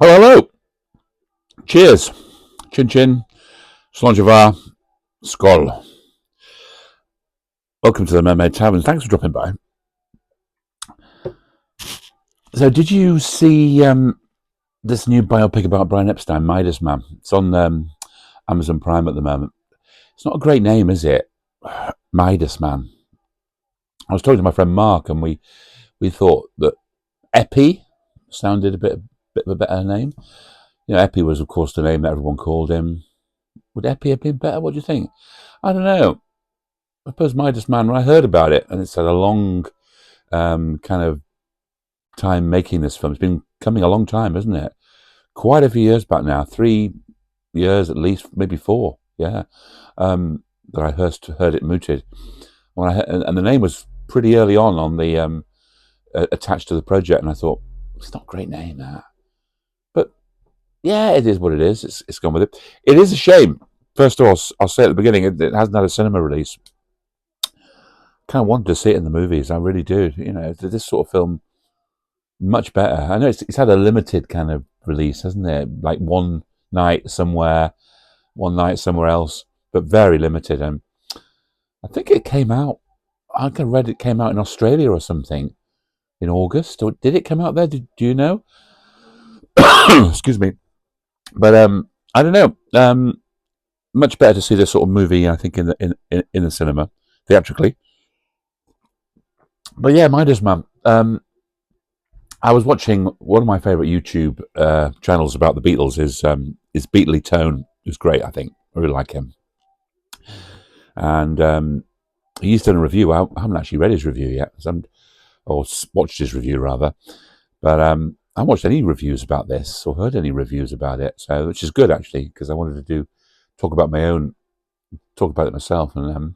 Oh, hello. Cheers. Chin chin. Slàinte Skol. Welcome to the Mermaid Tavern. Thanks for dropping by. So, did you see this new biopic about Brian Epstein, Midas Man? It's on Amazon Prime at the moment. It's not a great name, is it? Midas Man. I was talking to my friend Mark, and we thought that Epi sounded a bit of a better name. You know, Epi was, of course, the name that everyone called him. Would Epi have been better? What do you think? I don't know. I suppose Midas Man, when I heard about it, and it's had a long kind of time making this film. It's been coming a long time, isn't it? Quite a few years back now, 3 years at least, maybe four. Yeah, that I heard it mooted. And the name was pretty early on the attached to the project, and I thought it's not a great name that, but yeah, it is what it is. It's gone with it. It is a shame. First of all, I'll say at the beginning, it hasn't had a cinema release. Kind of wanted to see it in the movies. I really do. You know, this sort of film much better. I know it's had a limited kind of release, hasn't it? Like one night somewhere, one night somewhere else, but very limited. And I think it came out. I read it came out in Australia or something in August. Or did it come out there? Do you know? Excuse me. But I don't know. Much better to see this sort of movie. I think in the cinema theatrically. But yeah, Midas Man. I was watching one of my favourite YouTube channels about the Beatles is Beatley Tone, who's great. I think I really like him, and he's done a review. I haven't actually read his review yet, or watched his review rather, but I haven't watched any reviews about this or heard any reviews about it. So, which is good actually, because I wanted to talk about it myself, and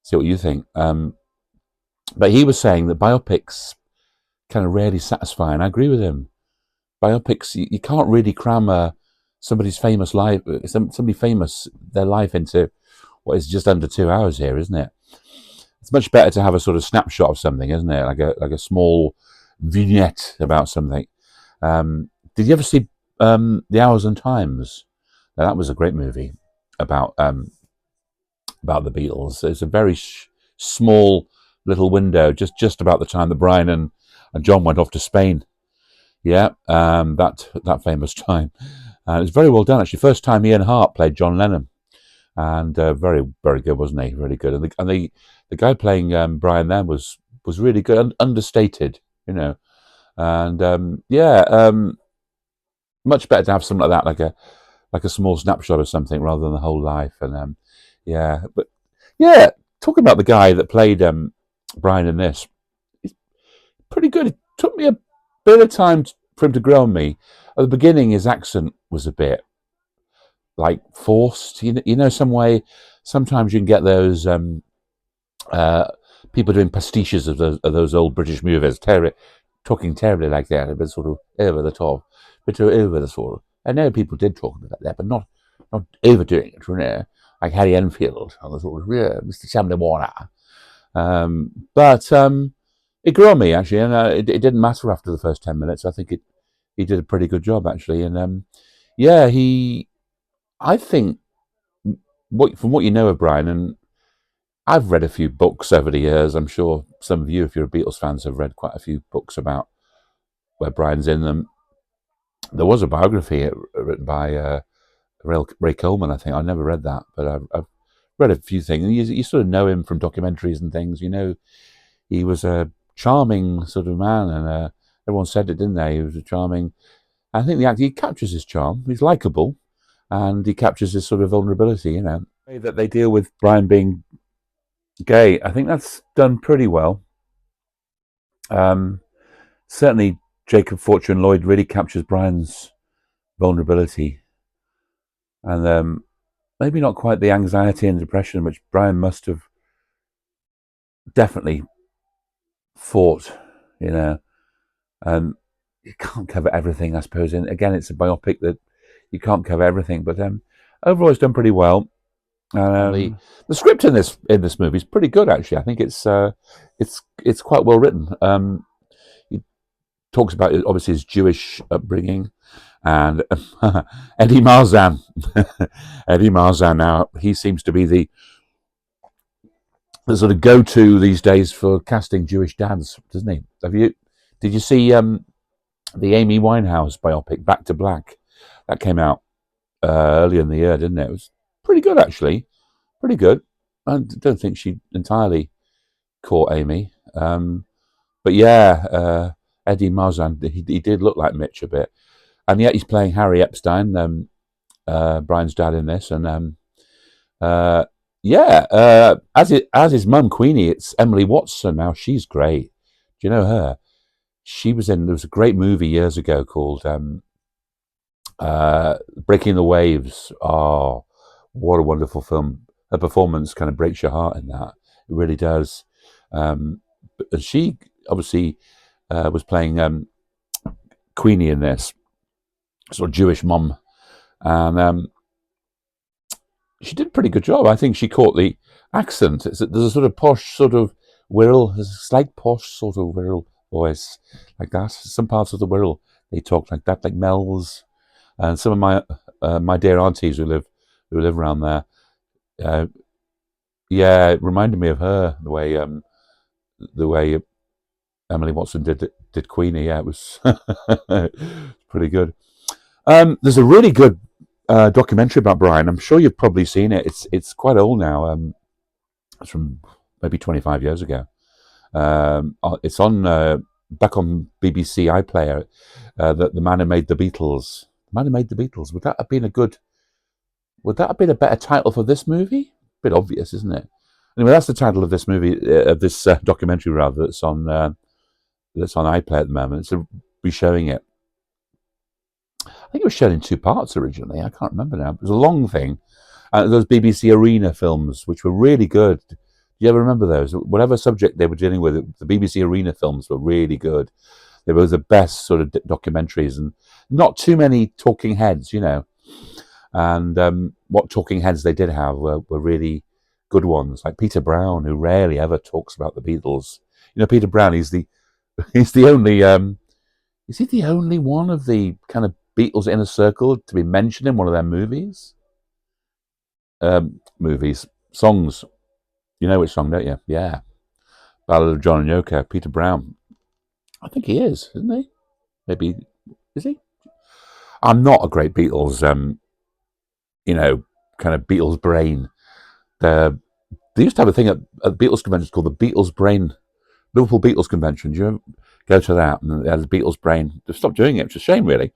see what you think. But he was saying that biopics kind of rarely satisfy, and I agree with him. Biopics, you can't really cram somebody's famous life, somebody famous, their life into what is just under 2 hours here, isn't it? It's much better to have a sort of snapshot of something, isn't it? Like a small vignette about something. Did you ever see The Hours and Times? Now, that was a great movie about the Beatles. It's a very small little window, just about the time that Brian and John went off to Spain. Yeah, that famous time. It's very well done actually. First time Ian Hart played John Lennon, and very very good, wasn't he? Really good. And the guy playing Brian then was really good, understated, you know. And yeah, much better to have something like that, like a small snapshot of something rather than the whole life. And yeah, but yeah, talking about the guy that played Brian in this, he's pretty good. It took me a bit of time for him to grow on me. At the beginning, his accent was a bit like forced. You know, some way. Sometimes you can get those uh, people doing pastiches of those old British movies, talking terribly like that, a bit sort of over the top, but over the sort of. I know people did talk like that, but not overdoing it. You know, like Harry Enfield on the sort of Mr. Chamberlain Warner. But it grew on me actually, and it didn't matter after the first 10 minutes. I think he did a pretty good job actually, and yeah, I think from what you know of Brian, and I've read a few books over the years. I'm sure some of you, if you're a Beatles fans, have read quite a few books about where Brian's in them. There was a biography written by Ray Coleman, I think. I never read that, but I've read a few things. And you sort of know him from documentaries and things. You know, he was a charming sort of man, and everyone said it, didn't they? He was a charming. I think the actor, he captures his charm. He's likable, and he captures his sort of vulnerability. You know, the way that they deal with Brian being gay, I think that's done pretty well. Certainly, Jacob Fortune-Lloyd really captures Brian's vulnerability, and maybe not quite the anxiety and depression which Brian must have definitely fought. You know, you can't cover everything, I suppose. And again, it's a biopic that you can't cover everything, but overall, it's done pretty well. The script in this movie is pretty good, actually. I think it's quite well written. talks about obviously his Jewish upbringing, and Eddie Marzan. Eddie Marzan now, he seems to be the sort of go-to these days for casting Jewish dads, doesn't he? Did you see the Amy Winehouse biopic, Back to Black? That came out earlier in the year, didn't it? It was pretty good, actually. Pretty good. I don't think she entirely caught Amy. But yeah, Eddie Marzan, he did look like Mitch a bit. And yet he's playing Harry Epstein, Brian's dad in this. And as his mum, Queenie, it's Emily Watson. Now, she's great. Do you know her? There was a great movie years ago called Breaking the Waves. Oh, what a wonderful film. Her performance kind of breaks your heart in that. It really does. But she obviously was playing Queenie in this, sort of Jewish mum. And she did a pretty good job. I think she caught the accent. There's a sort of posh sort of Wirral, there's a slight posh sort of Wirral voice like that. Some parts of the Wirral, they talk like that, like Mel's. And some of my dear aunties who live around there, yeah, it reminded me of her, the way Emily Watson did Queenie. Yeah, it was pretty good. There's a really good documentary about Brian. I'm sure you've probably seen it. It's quite old now. It's from maybe 25 years ago. It's on back on BBC iPlayer. The man who made the Beatles. The man who made the Beatles. Would that have been a better title for this movie? A bit obvious, isn't it? Anyway, that's the title of this movie, of this documentary rather. That's on iPlayer at the moment. So we're showing it. I think it was shown in 2 parts originally. I can't remember now. It was a long thing. Those BBC Arena films, which were really good. Do you ever remember those? Whatever subject they were dealing with, the BBC Arena films were really good. They were the best sort of documentaries, and not too many talking heads, you know. And what talking heads they did have were really good ones, like Peter Brown, who rarely ever talks about the Beatles. You know, Peter Brown, he's the only is he the only one of the kind of Beatles inner circle to be mentioned in one of their movies? Songs. You know which song, don't you? Yeah. Ballad of John and Yoko, Peter Brown. I think he is, isn't he? Maybe, is he? I'm not a great Beatles, kind of Beatles brain. They used to have a thing at Beatles conventions called the Beatles Brain, Liverpool Beatles Convention. Do you ever go to that? And they had the Beatles Brain. They've stopped doing it, which is a shame, really.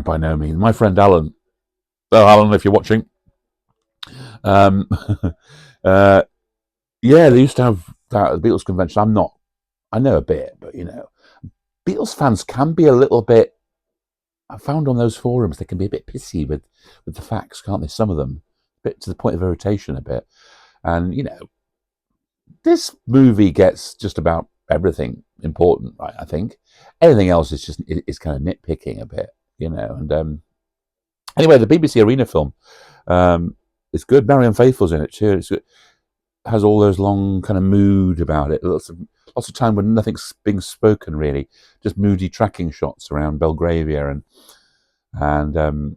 By no means. My friend Alan. Oh, Alan, if you're watching. Yeah, they used to have that at the Beatles Convention. I know a bit, but, Beatles fans can be a little bit, I found on those forums, they can be a bit pissy with the facts, can't they? Some of them, a bit to the point of irritation a bit. And, this movie gets just about everything important, right? I think anything else is kind of nitpicking a bit, And anyway, the BBC Arena film is good. Marianne Faithfull's in it too. It has all those long kind of mood about it. Lots of time when nothing's being spoken really, just moody tracking shots around Belgravia and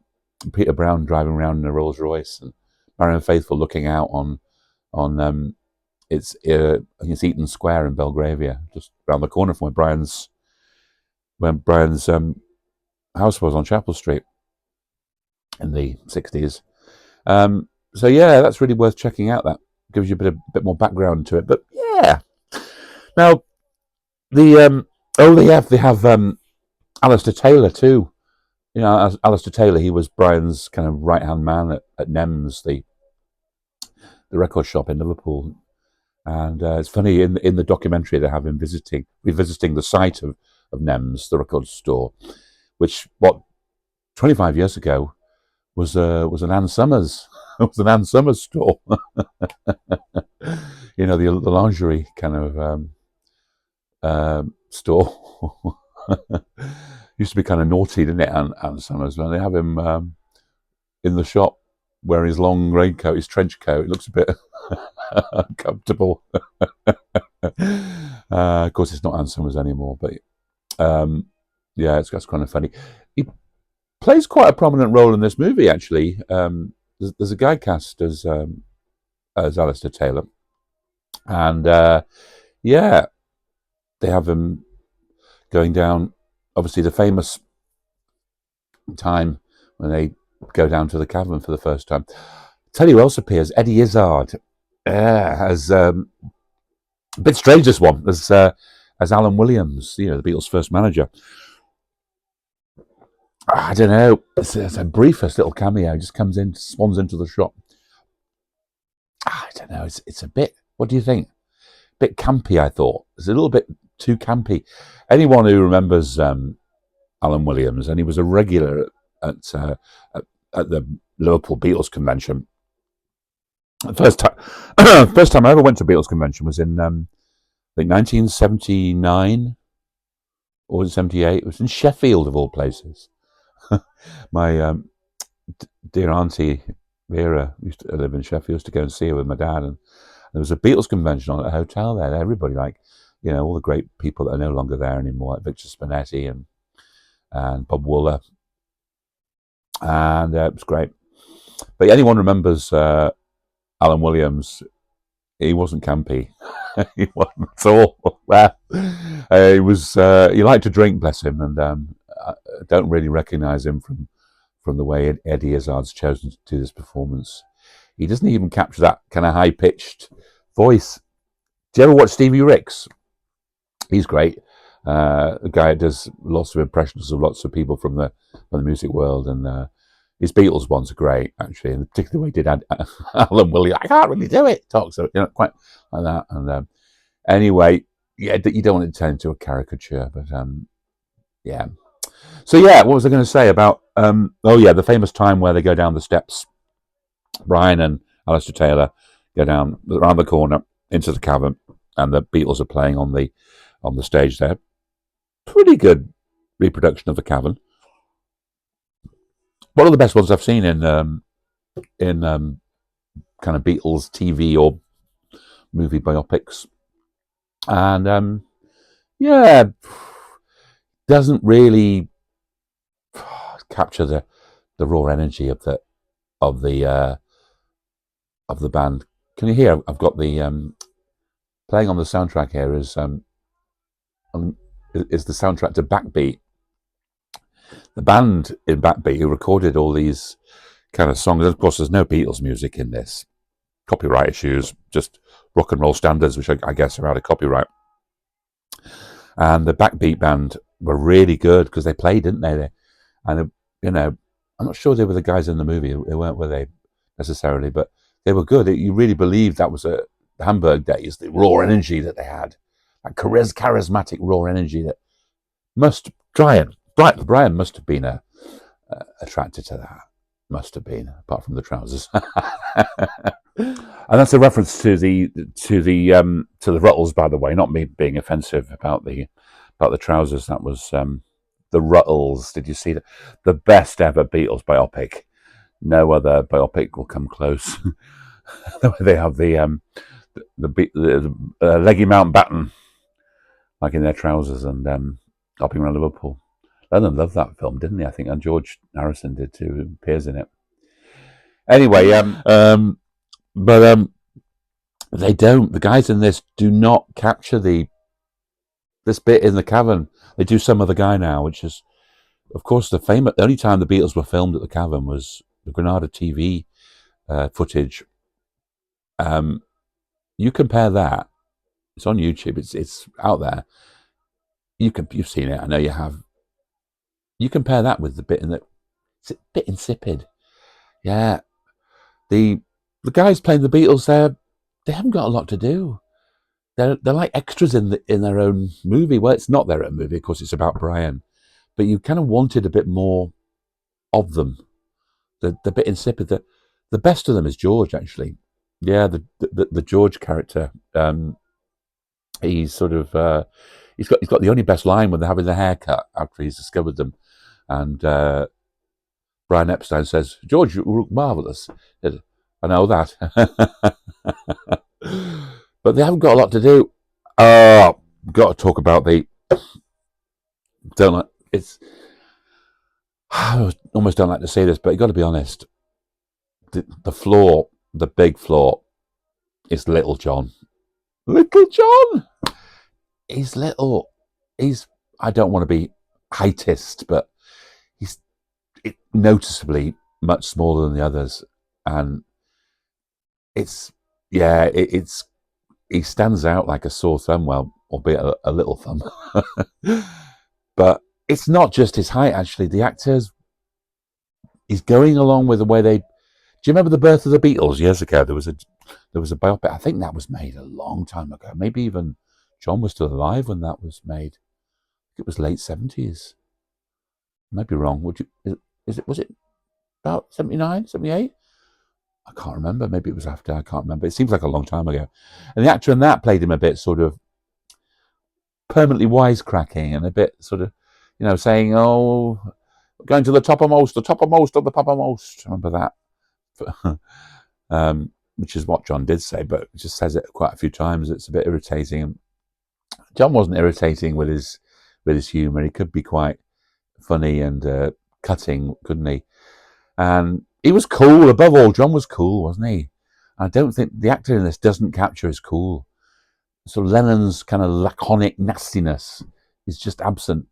Peter Brown driving around in a Rolls Royce and Marianne Faithfull looking out on it's Eaton Square in Belgravia, just around the corner from where Brian's house was on Chapel Street in the 60s. So yeah, that's really worth checking out. That gives you a bit more background to it. But yeah, now they have Alistair Taylor too. Alistair Taylor, he was Brian's kind of right hand man at Nems, the record shop in Liverpool. And it's funny, in the documentary they have him revisiting the site of Nems, the record store, which 25 years ago was an Ann Summers. It was an Ann Summers store. The lingerie kind of store. Used to be kind of naughty, didn't it, Ann Summers? When they have him in the shop wearing his long raincoat, his trench coat, it looks a bit uncomfortable. Of course, it's not Ann Summers anymore, but yeah, it's kind of funny. He plays quite a prominent role in this movie, actually. There's a guy cast as Alistair Taylor, and yeah, they have him going down. Obviously, the famous time when they go down to the cavern for the first time. Tell you who else appears: Eddie Izzard as a bit strange. This one as Alan Williams, the Beatles' first manager. I don't know. It's a briefest little cameo. He just comes in, swans into the shop. I don't know. It's a bit. What do you think? A bit campy, I thought. It's a little bit too campy. Anyone who remembers Alan Williams, and he was a regular at the Liverpool Beatles convention. The first time I ever went to a Beatles convention was in I think 1979 or 78. It was in Sheffield, of all places. My dear auntie Vera used to live in Sheffield. Used to go and see her with my dad, and there was a Beatles convention on at a hotel there. Everybody, all the great people that are no longer there anymore, like Victor Spinetti and Bob Wooler, and it was great. But anyone remembers Alan Williams? He wasn't campy. He wasn't at all. Well, he liked to drink, bless him, and I don't really recognise him from the way Eddie Izzard's chosen to do this performance. He doesn't even capture that kind of high-pitched voice. Do you ever watch Stevie Ricks? He's great. The guy does lots of impressions of lots of people from the music world, and his Beatles ones are great, actually, and particularly the way he did Alan Williams. I can't really do it. Talks quite like that. And anyway, yeah, you don't want it to turn into a caricature, but yeah. So yeah, what was I going to say about? The famous time where they go down the steps. Brian and Alistair Taylor go down around the corner into the cavern, and the Beatles are playing on the stage there. Pretty good reproduction of the cavern. One of the best ones I've seen in kind of Beatles TV or movie biopics, and yeah, doesn't really capture the raw energy of the band. Can you hear? I've got the playing on the soundtrack here is the soundtrack to Backbeat. The band in Backbeat who recorded all these kind of songs. Of course, there's no Beatles music in this. Copyright issues, just rock and roll standards, which I guess are out of copyright. And the Backbeat band were really good because they played, didn't they? And I'm not sure they were the guys in the movie. They weren't, were they, necessarily? But they were good. You really believed that was the Hamburg days, the raw energy that they had, that charismatic raw energy that Brian must have been attracted to that. Must have been, apart from the trousers. And that's a reference to the Ruttles, by the way. Not me being offensive about the trousers. That was the Ruttles. Did you see the best ever Beatles biopic? No other biopic will come close. They have the leggy Mountbatten, like in their trousers, and hopping around Liverpool. Lennon loved that film, didn't he? I think, and George Harrison did too, who appears in it. Anyway, but they don't. The guys in this do not capture this bit in the cavern. They do some other guy now, which is, of course, the only time the Beatles were filmed at the cavern was the Granada TV footage. You compare that; it's on YouTube. It's out there. You've seen it. I know you have. You compare that with the bit it's a bit insipid. Yeah, the guys playing the Beatles there, they haven't got a lot to do. They're like extras in their own movie. Well, it's not their own movie, of course. It's about Brian, but you kind of wanted a bit more of them. The bit insipid. The best of them is George, actually. Yeah, the George character. He's sort of he's got the only best line when they're having the haircut after he's discovered them. And Brian Epstein says, "George, you look marvellous." I know that. But they haven't got a lot to do. Got to talk about the don't like it's. I almost don't like to say this, but you got to be honest. The flaw, the big flaw, is Little John. Little John. He's little. He's. I don't want to be heightist, but he's noticeably much smaller than the others, and it's it's he stands out like a sore thumb. Well, albeit a little thumb, but it's not just his height. Actually, the actors, he's going along with the way they. Do you remember the birth of the Beatles years ago? There was a biopic. I think that was made a long time ago. Maybe even John was still alive when that was made. It was late 70s. Might be wrong. Was it about 79, 78? I can't remember. Maybe it was after. I can't remember. It seems like a long time ago. And the actor in that played him a bit sort of permanently wisecracking and a bit sort of, saying, "Oh, going to the toppermost of the toppermost." Remember that? Which is what John did say, but just says it quite a few times. It's a bit irritating. John wasn't irritating with his humour. He could be quite funny and cutting, couldn't he? And he was cool. Above all, John was cool, wasn't he? I don't think the actor in this doesn't capture his cool. So Lennon's kind of laconic nastiness is just absent.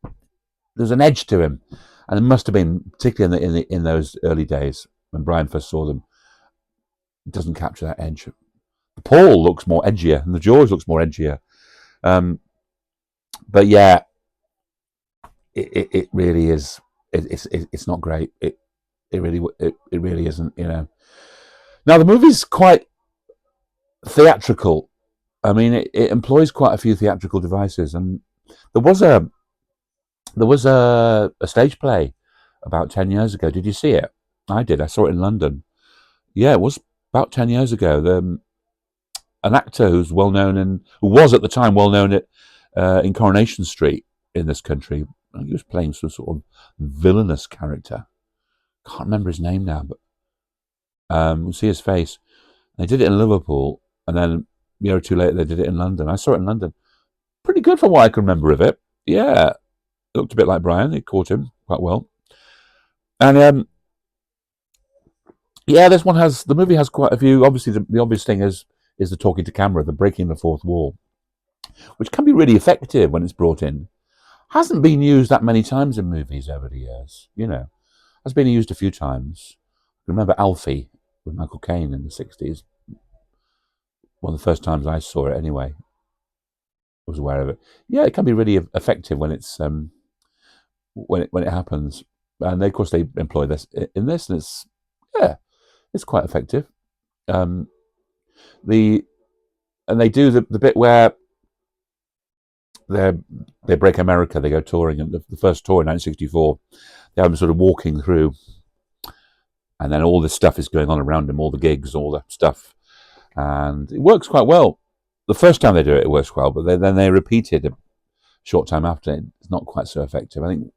There's an edge to him, and it must have been particularly in those early days when Brian first saw them. It doesn't capture that edge. Paul looks more edgier, and the George looks more edgier. But yeah, it really is. It's not great. It really isn't. Now the movie's quite theatrical. I mean, it employs quite a few theatrical devices, and there was a stage play about 10 years ago. Did you see it? I did. I saw it in London. Yeah, it was about 10 years ago. An actor who was at the time well known in Coronation Street in this country. He was playing some sort of villainous character. Can't remember his name now, but we'll see his face. They did it in Liverpool, and then a year or two later they did it in London. I saw it in London. Pretty good from what I can remember of it. Yeah, it looked a bit like Brian. It caught him quite well. And the movie has quite a few. Obviously, the obvious thing is the talking to camera, the breaking the fourth wall, which can be really effective when it's brought in. Hasn't been used that many times in movies over the years, Has been used a few times. Remember Alfie with Michael Caine in the 60s? One of the first times I saw it anyway. I was aware of it. Yeah, it can be really effective when it's when it happens. And of course they employ this in this, and it's quite effective. And they do the bit where they break America, they go touring, and the first tour in 1964, they have them sort of walking through, and then all this stuff is going on around them, all the gigs, all the stuff, and it works quite well. The first time they do it, it works well, but then they repeat it a short time after. It's not quite so effective. I think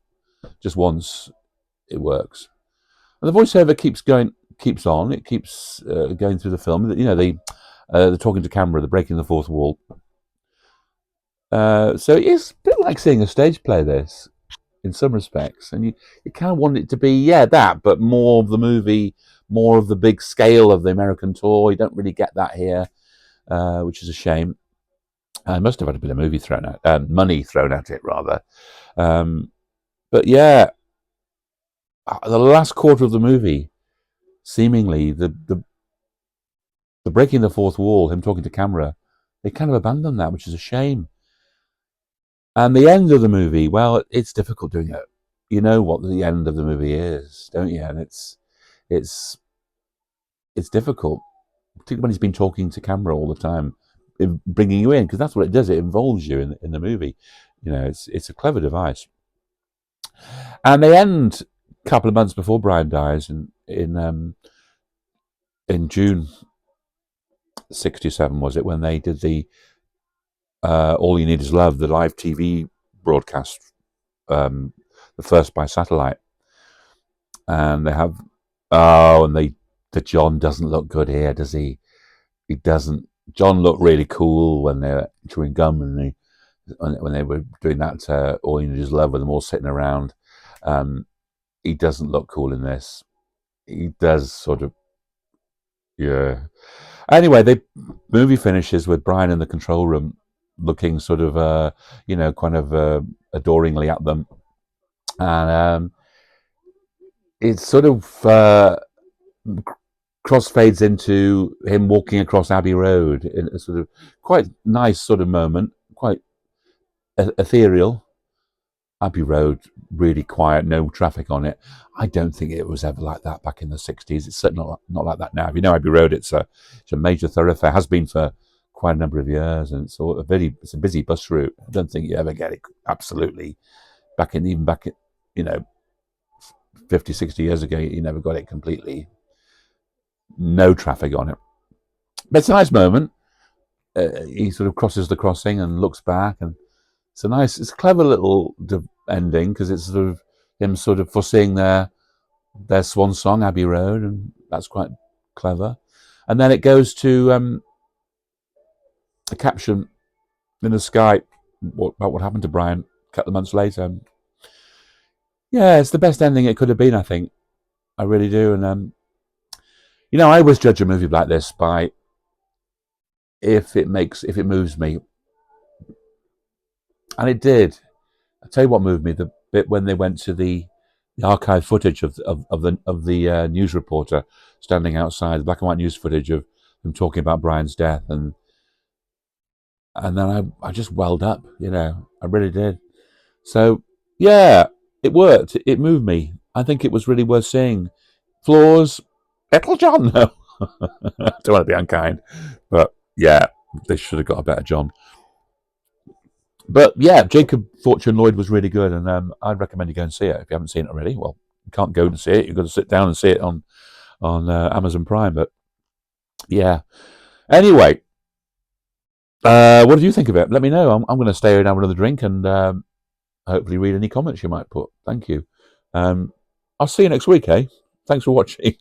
just once it works, and the voiceover keeps on. It keeps going through the film. The talking to camera, the breaking the fourth wall. So it's a bit like seeing a stage play, this, in some respects, and you kind of want it to be that, but more of the movie, more of the big scale of the American tour. You don't really get that here, which is a shame. I must have had a bit of money thrown at it rather, but yeah, the last quarter of the movie, seemingly the breaking the fourth wall, him talking to camera, they kind of abandon that, which is a shame. And the end of the movie, well, it's difficult doing it. You know what the end of the movie is, don't you? And it's difficult, particularly when he's been talking to camera all the time, bringing you in, because that's what it does. It involves you in the movie. It's a clever device. And they end a couple of months before Brian dies in June 1967, was it, when they did the All You Need Is Love, the live TV broadcast, the first by satellite. And they have, the John doesn't look good here, does he? He doesn't John looked really cool when they were chewing gum, and when they were doing that All You Need Is Love with them all sitting around. Um, he doesn't look cool in this. He does sort of, yeah. Anyway, the movie finishes with Brian in the control room looking sort of, kind of adoringly at them. And it's sort of crossfades into him walking across Abbey Road in a sort of quite nice sort of moment, quite ethereal. Abbey Road, really quiet, no traffic on it. I don't think it was ever like that back in the 60s. It's certainly not like that now. If you know Abbey Road, it's a major thoroughfare, has been for quite a number of years, and it's a busy bus route. I don't think you ever get it absolutely back in, 50, 60 years ago, you never got it completely, no traffic on it. But it's a nice moment. He sort of crosses the crossing and looks back, and it's a clever little ending because it's sort of him sort of foreseeing their swan song, Abbey Road, and that's quite clever. And then it goes to a caption in the sky about what happened to Brian a couple of months later. Yeah, it's the best ending it could have been, I think. I really do. And I always judge a movie like this by if it moves me, and it did. I tell you what moved me: the bit when they went to the archive footage of the news reporter standing outside, the black and white news footage of them talking about Brian's death, and then I just welled up. I really did. So yeah, it worked. It moved me. I think it was really worth seeing. Flaws, Little John. No, don't want to be unkind, but yeah, they should have got a better John. But yeah, Jacob Fortune-Lloyd was really good, and I'd recommend you go and see it if you haven't seen it already. Well, you can't go and see it; you've got to sit down and see it on Amazon Prime. But yeah. Anyway, what did you think of it? Let me know. I'm going to stay here and have another drink and hopefully read any comments you might put. Thank you. I'll see you next week, eh? Thanks for watching.